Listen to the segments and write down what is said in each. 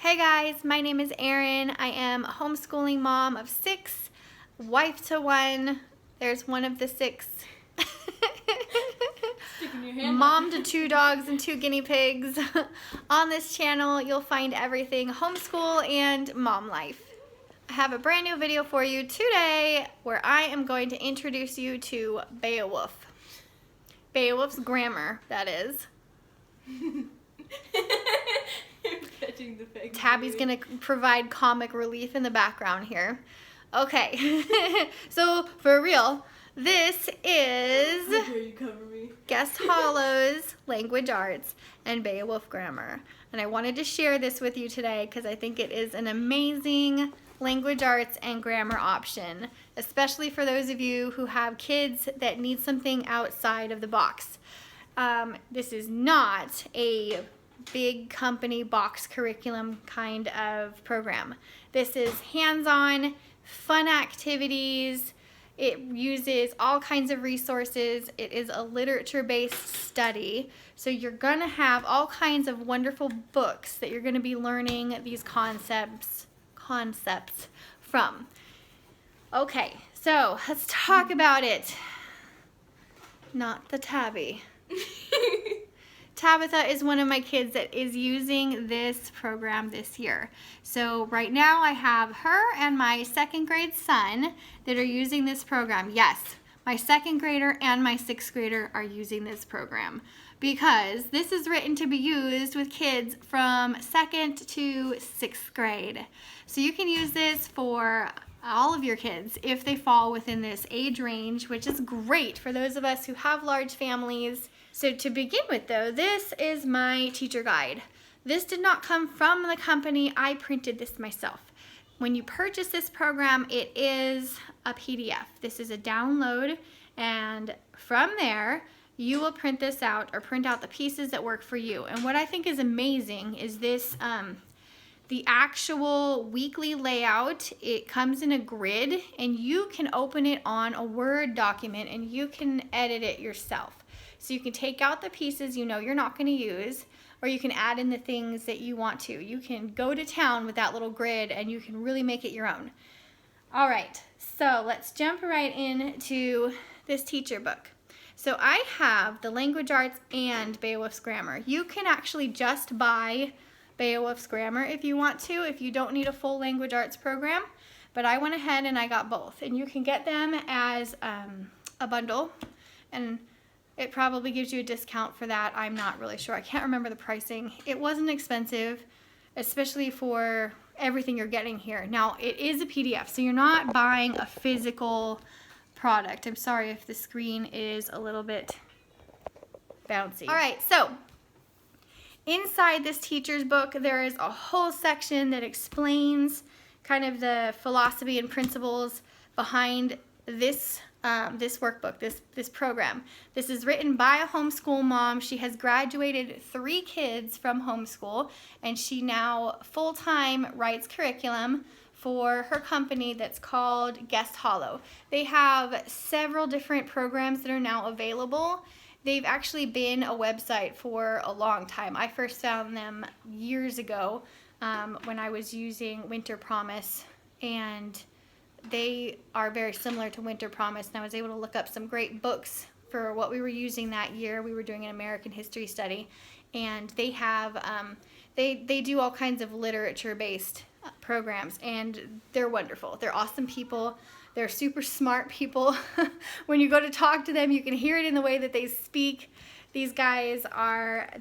Hey guys, my name is Erin. I am a homeschooling mom of 6, wife to 1. There's one of the 6. Mom to 2 dogs and 2 guinea pigs. On this channel, you'll find everything homeschool and mom life. I have a brand new video for you today where I am going to introduce you to Beowulf. Beowulfs Grammar, that is. Tabby's gonna provide comic relief in the background here. Okay, so for real, this is Guest Hollow's Language Arts and Beowulf Grammar. And I wanted to share this with you today because I think it is an amazing language arts and grammar option, especially for those of you who have kids that need something outside of the box. This is not a big company box curriculum kind of program. This is hands-on, fun activities. It uses all kinds of resources. It is a literature-based study. So you're going to have all kinds of wonderful books that you're going to be learning these concepts from. Okay, so let's talk about it. Not the Tabby. Tabitha is one of my kids that is using this program this year. So right now I have her and my 2nd grade son that are using this program. Yes, my 2nd grader and my 6th grader are using this program because this is written to be used with kids from 2nd to 6th grade. So you can use this for all of your kids if they fall within this age range, which is great for those of us who have large families. So to begin with though, this is my teacher guide. This did not come from the company. I printed this myself. When you purchase this program, it is a PDF. This is a download, and from there, you will print this out or print out the pieces that work for you. And what I think is amazing is this, the actual weekly layout. It comes in a grid, and you can open it on a Word document, and you can edit it yourself. So you can take out the pieces you know you're not going to use, or you can add in the things that you want to. You can go to town with that little grid and you can really make it your own. All right, so let's jump right into this teacher book. So I have the Language Arts and Beowulf's Grammar. You can actually just buy Beowulf's Grammar if you want to, if you don't need a full language arts program. But I went ahead and I got both. And you can get them as a bundle. And it probably gives you a discount for that. I'm not really sure. I can't remember the pricing. It wasn't expensive, especially for everything you're getting here. Now, it is a PDF, so you're not buying a physical product. I'm sorry if the screen is a little bit bouncy. All right, so inside this teacher's book, there is a whole section that explains kind of the philosophy and principles behind this workbook, this program. This is written by a homeschool mom. She has graduated 3 kids from homeschool, and she now full-time writes curriculum for her company that's called Guest Hollow. They have several different programs that are now available. They've actually been a website for a long time. I first found them years ago when I was using Winter Promise, and they are very similar to Winter Promise, and I was able to look up some great books for what we were using that year. We were doing an American history study, and they have they do all kinds of literature-based programs, and they're wonderful. They're awesome people. They're super smart people. When you go to talk to them, you can hear it in the way that they speak. These guys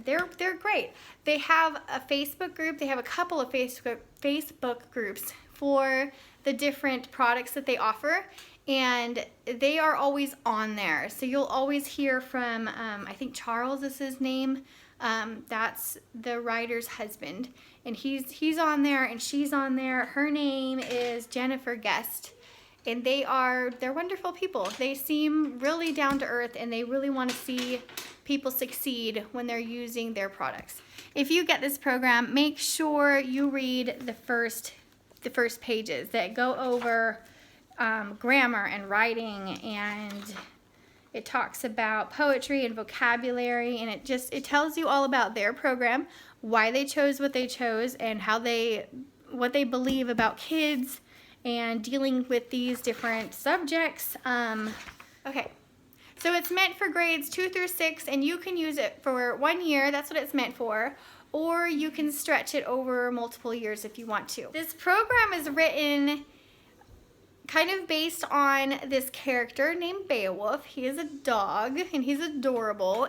they're great. They have a Facebook group. They have a couple of Facebook groups for the different products that they offer, and they are always on there. So you'll always hear from, I think Charles is his name. That's the writer's husband, and he's on there and she's on there. Her name is Jennifer Guest, and they're wonderful people. They seem really down to earth, and they really want to see people succeed when they're using their products. If you get this program, make sure you read the first pages that go over grammar and writing, and It talks about poetry and vocabulary, and it tells you all about their program, why they chose what they chose, and what they believe about kids and dealing with these different subjects. Okay, so it's meant for grades 2 through 6, and you can use it for 1 year. That's what it's meant for. Or you can stretch it over multiple years if you want to. This program is written kind of based on this character named Beowulf. He is a dog, and he's adorable.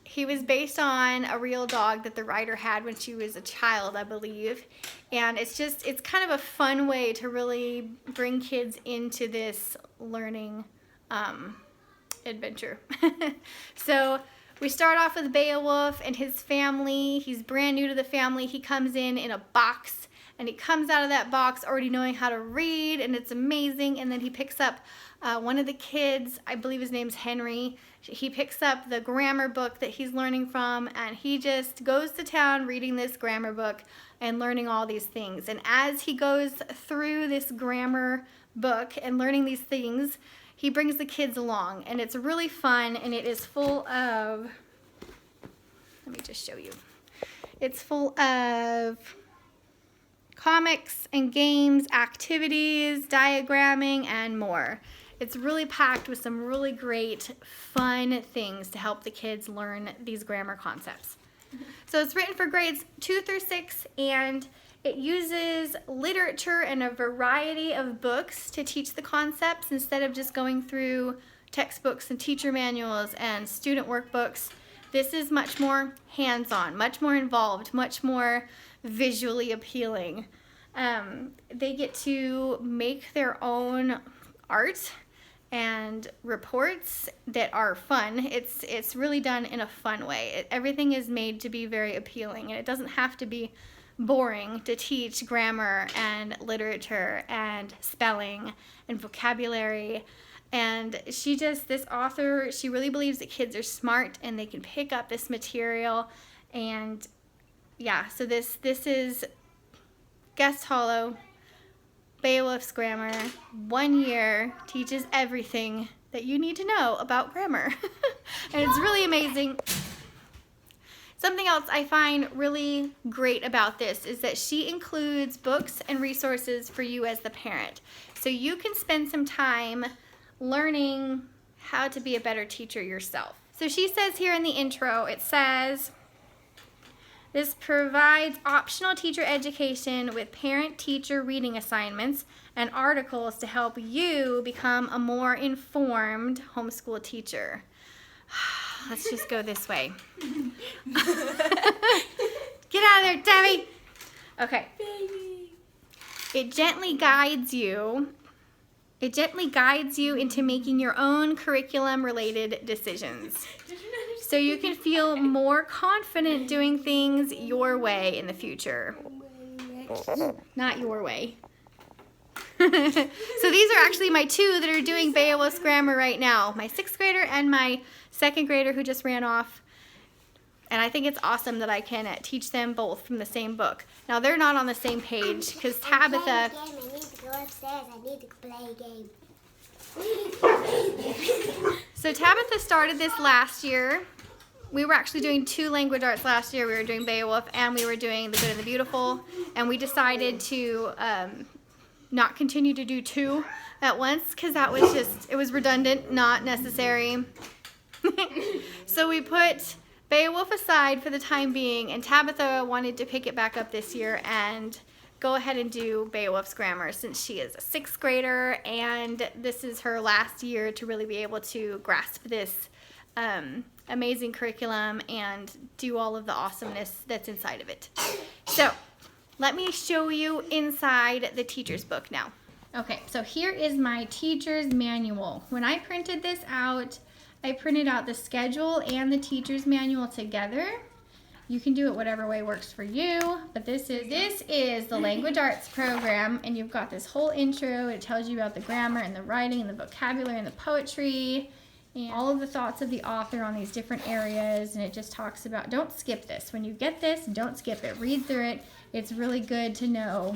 He was based on a real dog that the writer had when she was a child, I believe. And it's kind of a fun way to really bring kids into this learning adventure. So we start off with Beowulf and his family. He's brand new to the family. He comes in a box, and he comes out of that box already knowing how to read, and it's amazing. And then he picks up one of the kids, I believe his name's Henry. He picks up the grammar book that he's learning from, and he just goes to town reading this grammar book and learning all these things. And as he goes through this grammar book and learning these things, he brings the kids along, and it's really fun, and it is full of, let me just show you. It's full of comics and games, activities, diagramming, and more. It's really packed with some really great, fun things to help the kids learn these grammar concepts. So it's written for grades 2 through 6, and it uses literature and a variety of books to teach the concepts instead of just going through textbooks and teacher manuals and student workbooks. This is much more hands-on, much more involved, much more visually appealing. They get to make their own art and reports that are fun. It's really done in a fun way. Everything is made to be very appealing, and it doesn't have to be boring to teach grammar and literature and spelling and vocabulary. And this author, she really believes that kids are smart and they can pick up this material. And yeah, so this is Guest Hollow, Beowulfs Grammar. 1 year teaches everything that you need to know about grammar. And it's really amazing. Something else I find really great about this is that she includes books and resources for you as the parent. So you can spend some time learning how to be a better teacher yourself. So she says here in the intro, it says, this provides optional teacher education with parent-teacher reading assignments and articles to help you become a more informed homeschool teacher. Let's just go this way. Get out of there, Debbie. Okay. Baby. It gently guides you into making your own curriculum-related decisions. So you can feel more confident doing things your way in the future. Not your way. So these are actually my two that are doing Beowulfs Grammar right now. My 6th grader and my 2nd grader who just ran off. And I think it's awesome that I can teach them both from the same book. Now they're not on the same page because Tabitha... I need to go upstairs. I need to play a game. So Tabitha started this last year. We were actually doing 2 language arts last year. We were doing Beowulf and we were doing The Good and the Beautiful. And we decided to not continue to do 2 at once because that was it was redundant, not necessary. So we put Beowulf aside for the time being, and Tabitha wanted to pick it back up this year and go ahead and do Beowulfs Grammar since she is a 6th grader and this is her last year to really be able to grasp this amazing curriculum and do all of the awesomeness that's inside of it. So let me show you inside the teacher's book now. Okay, so here is my teacher's manual. When I printed this out, I printed out the schedule and the teacher's manual together. You can do it whatever way works for you, but this is the language arts program, and you've got this whole intro. It tells you about the grammar and the writing and the vocabulary and the poetry and all of the thoughts of the author on these different areas, and it just talks about, don't skip this. When you get this, don't skip it. Read through it. It's really good to know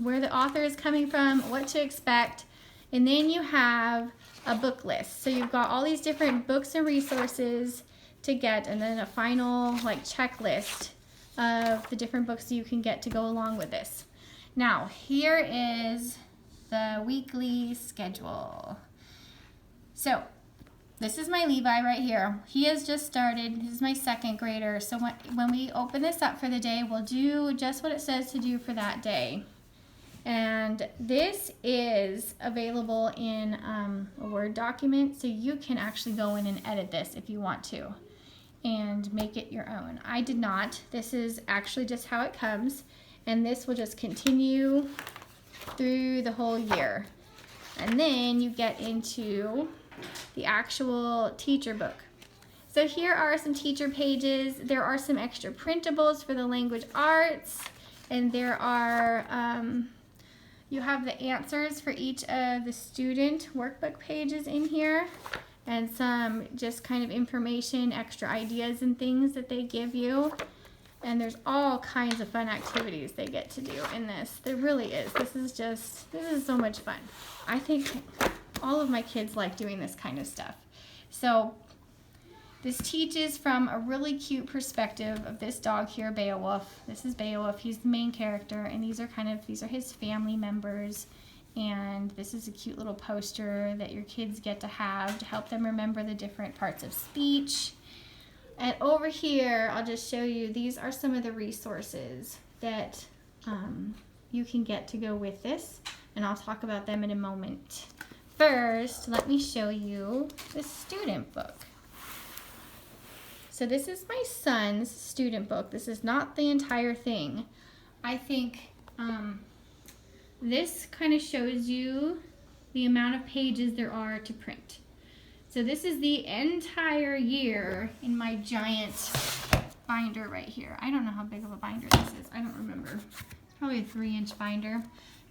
where the author is coming from, what to expect, And then you have a book list. So you've got all these different books and resources to get, and then a final like checklist of the different books you can get to go along with this. Now, here is the weekly schedule. So this is my Levi right here. He has just started. This is my second grader. So when we open this up for the day, we'll do just what it says to do for that day. And this is available in a Word document, so you can actually go in and edit this if you want to and make it your own. I did not. This is actually just how it comes, and this will just continue through the whole year. And then you get into the actual teacher book. So here are some teacher pages. There are some extra printables for the language arts, and there are you have the answers for each of the student workbook pages in here, and some just kind of information, extra ideas and things that they give you. And there's all kinds of fun activities they get to do in this. There really is. This is so much fun. I think all of my kids like doing this kind of stuff. So this teaches from a really cute perspective of this dog here, Beowulf. This is Beowulf. He's the main character, and these are his family members. And this is a cute little poster that your kids get to have to help them remember the different parts of speech. And over here, I'll just show you, these are some of the resources that you can get to go with this, and I'll talk about them in a moment. First, let me show you the student book. So this is my son's student book. This is not the entire thing. I think this kind of shows you the amount of pages there are to print. So this is the entire year in my giant binder right here. I don't know how big of a binder this is. I don't remember. It's probably a 3-inch binder.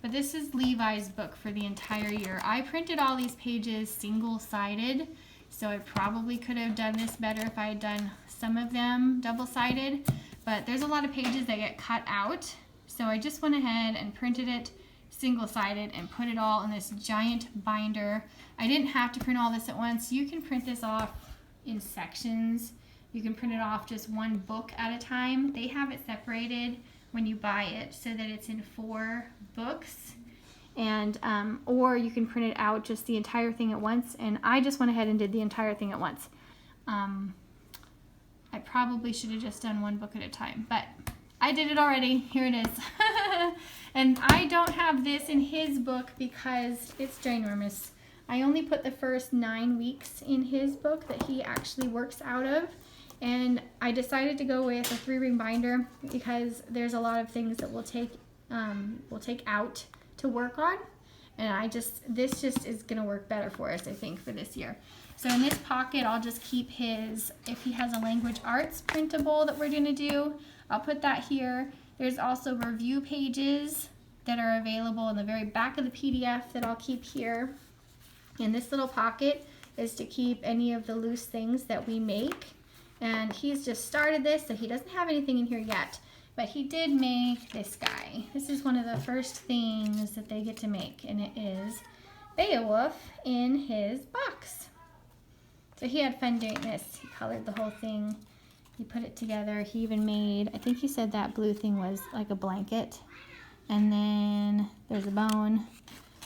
But this is Levi's book for the entire year. I printed all these pages single-sided, so I probably could have done this better if I had done some of them double-sided. But there's a lot of pages that get cut out, so I just went ahead and printed it single-sided and put it all in this giant binder. I didn't have to print all this at once. You can print this off in sections. You can print it off just one book at a time. They have it separated when you buy it so that it's in 4 books, and or you can print it out just the entire thing at once, and I just went ahead and did the entire thing at once. I probably should have just done one book at a time, but I did it already. Here it is. And I don't have this in his book because it's ginormous. I only put the first 9 weeks in his book that he actually works out of, and I decided to go with a 3-ring binder because there's a lot of things that we'll take out to work on, and this just is gonna work better for us, I think, for this year. So in this pocket, I'll just keep his, if he has a language arts printable that we're gonna do, I'll put that here. There's also review pages that are available in the very back of the PDF that I'll keep here. And this little pocket is to keep any of the loose things that we make. And he's just started this, so he doesn't have anything in here yet. But he did make this guy. This is one of the first things that they get to make, and it is Beowulf in his box. So he had fun doing this. He colored the whole thing. He put it together. He even made, I think he said that blue thing was like a blanket. And then there's a bone.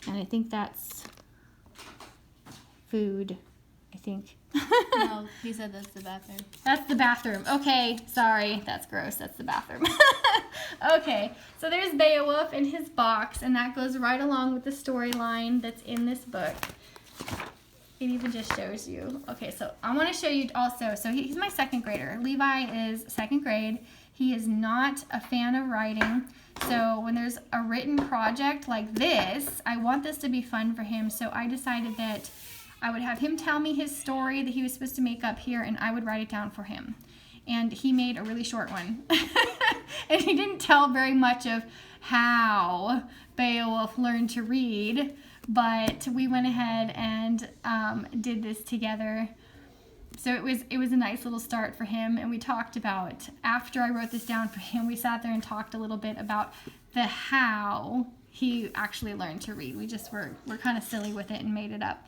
And I think that's food, I think. No, he said that's the bathroom. That's the bathroom. Okay, sorry. That's gross. That's the bathroom. Okay, so there's Beowulf in his box, and that goes right along with the storyline that's in this book. It even just shows you. Okay, so I want to show you also, so he's my second grader. Levi is second grade. He is not a fan of writing. So when there's a written project like this, I want this to be fun for him. So I decided that I would have him tell me his story that he was supposed to make up here, and I would write it down for him. And he made a really short one. And he didn't tell very much of how Beowulf learned to read, but we went ahead and did this together. So it was a nice little start for him, and we talked about, after I wrote this down for him, we sat there and talked a little bit about the how he actually learned to read. We just were kind of silly with it and made it up.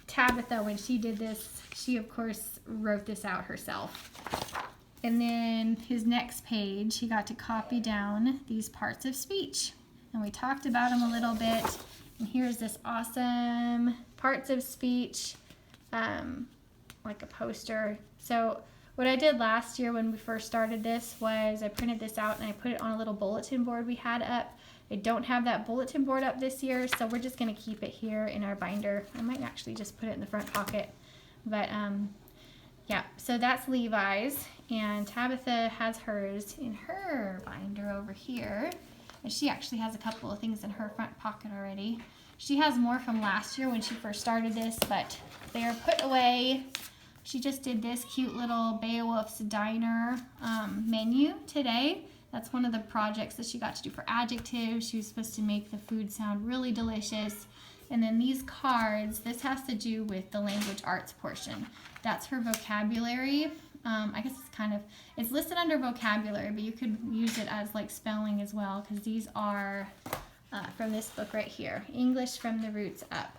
Tabitha, when she did this, she of course wrote this out herself. And then his next page, he got to copy down these parts of speech. And we talked about them a little bit. And here's this awesome parts of speech, like a poster. So what I did last year when we first started this was I printed this out and I put it on a little bulletin board we had up. I don't have that bulletin board up this year, so we're just going to keep it here in our binder. I might actually just put it in the front pocket. But yeah, so that's Levi's, and Tabitha has hers in her binder over here. And she actually has a couple of things in her front pocket already. She has more from last year when she first started this, but they are put away. She just did this cute little Beowulfs Diner menu today. That's one of the projects that she got to do for adjectives. She was supposed to make the food sound really delicious. And then these cards, this has to do with the language arts portion. That's her vocabulary. I guess it's listed under vocabulary, but you could use it as like spelling as well, because these are from this book right here, English from the Roots Up.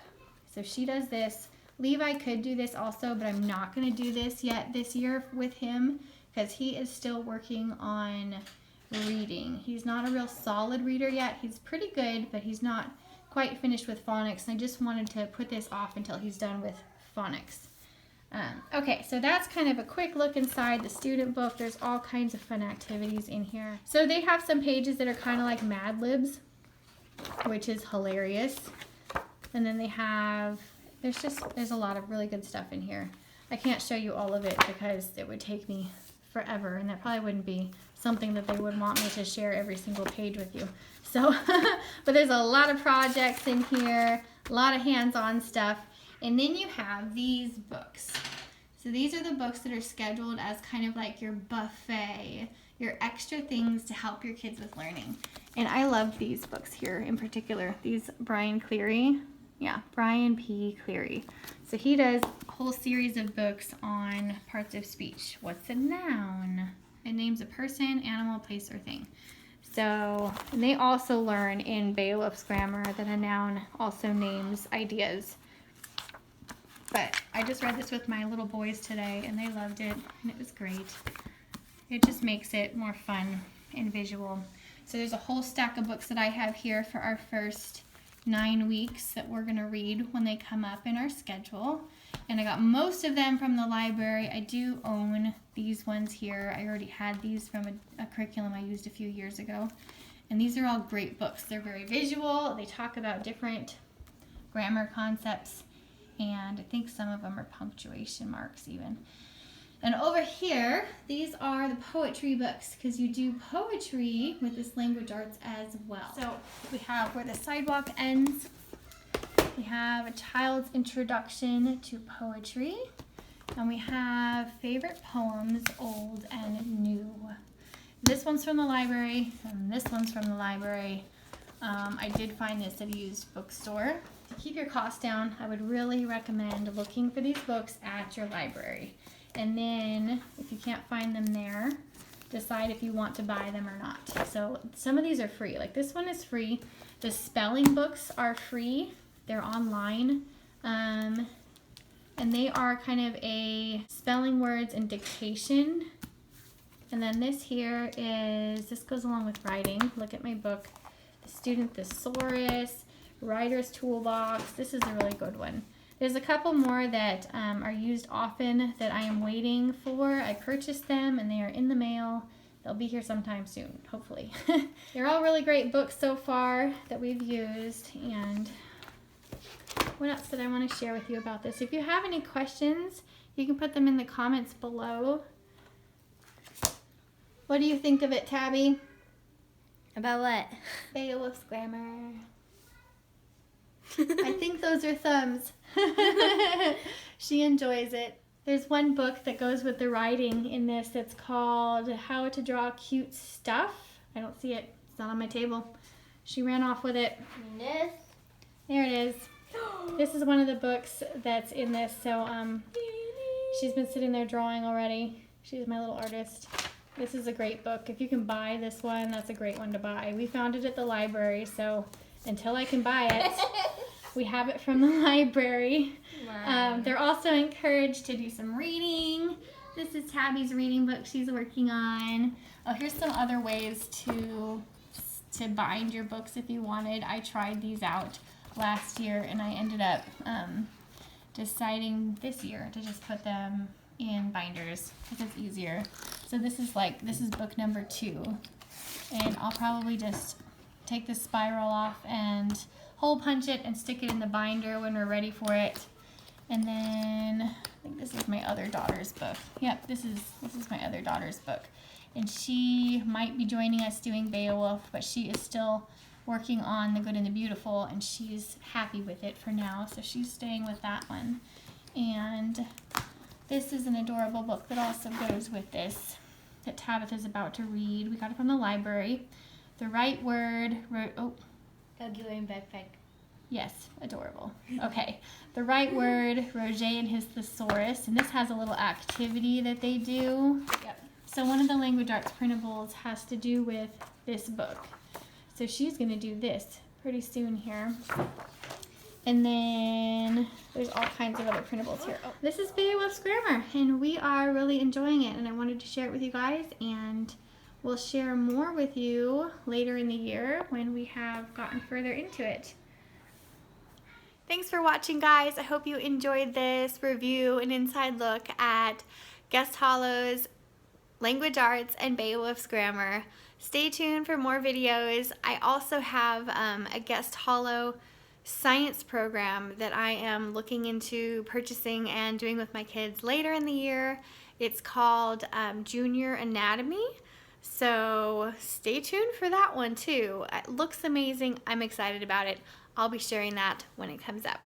So she does this. Levi could do this also, but I'm not going to do this yet this year with him because he is still working on reading. He's not a real solid reader yet. He's pretty good, but he's not quite finished with phonics. And I just wanted to put this off until he's done with phonics. Okay, so that's kind of a quick look inside the student book. There's all kinds of fun activities in here. So they have some pages that are kind of like Mad Libs, which is hilarious. And then they have, there's a lot of really good stuff in here. I can't show you all of it because it would take me forever, and that probably wouldn't be something that they would want me to share every single page with you. So, but there's a lot of projects in here, a lot of hands-on stuff. And then you have these books. So these are the books that are scheduled as kind of like your buffet, your extra things to help your kids with learning. And I love these books here in particular. These Brian Cleary. Yeah, Brian P. Cleary. So he does a whole series of books on parts of speech. What's a noun? It names a person, animal, place, or thing. So, and they also learn in Beowulfs Grammar that a noun also names ideas. But I just read this with my little boys today, and they loved it, and it was great. It just makes it more fun and visual. So there's a whole stack of books that I have here for our first 9 weeks that we're going to read when they come up in our schedule. And I got most of them from the library. I do own these ones here. I already had these from a curriculum I used a few years ago. And these are all great books. They're very visual. They talk about different grammar concepts. And I think some of them are punctuation marks even. And over here, these are the poetry books, because you do poetry with this language arts as well. So we have Where the Sidewalk Ends. We have A Child's Introduction to Poetry. And we have Favorite Poems, Old and New. This one's from the library, and this one's from the library. I did find this at a used bookstore. To keep your costs down, I would really recommend looking for these books at your library. And then, if you can't find them there, decide if you want to buy them or not. So some of these are free. Like this one is free. The spelling books are free. They're online. And they are kind of a spelling words and dictation. And then this here this goes along with writing. Look at my book. The Student Thesaurus, Writer's Toolbox. This is a really good one. There's a couple more that are used often that I am waiting for. I purchased them and they are in the mail. They'll be here sometime soon, hopefully. They're all really great books so far that we've used. And what else did I want to share with you about this? If you have any questions, you can put them in the comments below. What do you think of it, Tabby? About what? Beowulfs Grammar. I think those are thumbs. She enjoys it. There's one book that goes with the writing in this that's called How to Draw Cute Stuff. I don't see it. It's not on my table. She ran off with it. This? There it is. This is one of the books that's in this. So She's been sitting there drawing already. She's my little artist. This is a great book. If you can buy this one, that's a great one to buy. We found it at the library, so until I can buy it, we have it from the library. Wow. They're also encouraged to do some reading. This is Tabby's reading book she's working on. Oh, here's some other ways to bind your books if you wanted. I tried these out last year, and I ended up deciding this year to just put them in binders because it's easier. So this is book number 2, and I'll probably just take the spiral off and hole punch it and stick it in the binder when we're ready for it. And then I think this is my other daughter's book. Yep, this is my other daughter's book, and she might be joining us doing Beowulf, but she is still working on The Good and the Beautiful, and she's happy with it for now, so she's staying with that one. And this is an adorable book that also goes with this that Tabitha's about to read. We got it from the library. The Right Word. Huggy wearing backpack. Yes, adorable. Okay. The Right Word, Roger and his Thesaurus. And this has a little activity that they do. Yep. So one of the language arts printables has to do with this book. So she's going to do this pretty soon here. And then there's all kinds of other printables here. Oh, this is Beowulfs Grammar, and we are really enjoying it, and I wanted to share it with you guys, and we'll share more with you later in the year when we have gotten further into it. Thanks for watching, guys. I hope you enjoyed this review and inside look at Guest Hollow's Language Arts and Beowulf's Grammar. Stay tuned for more videos. I also have a Guest Hollow science program that I am looking into purchasing and doing with my kids later in the year. It's called Junior Anatomy. So stay tuned for that one too. It looks amazing. I'm excited about it. I'll be sharing that when it comes up.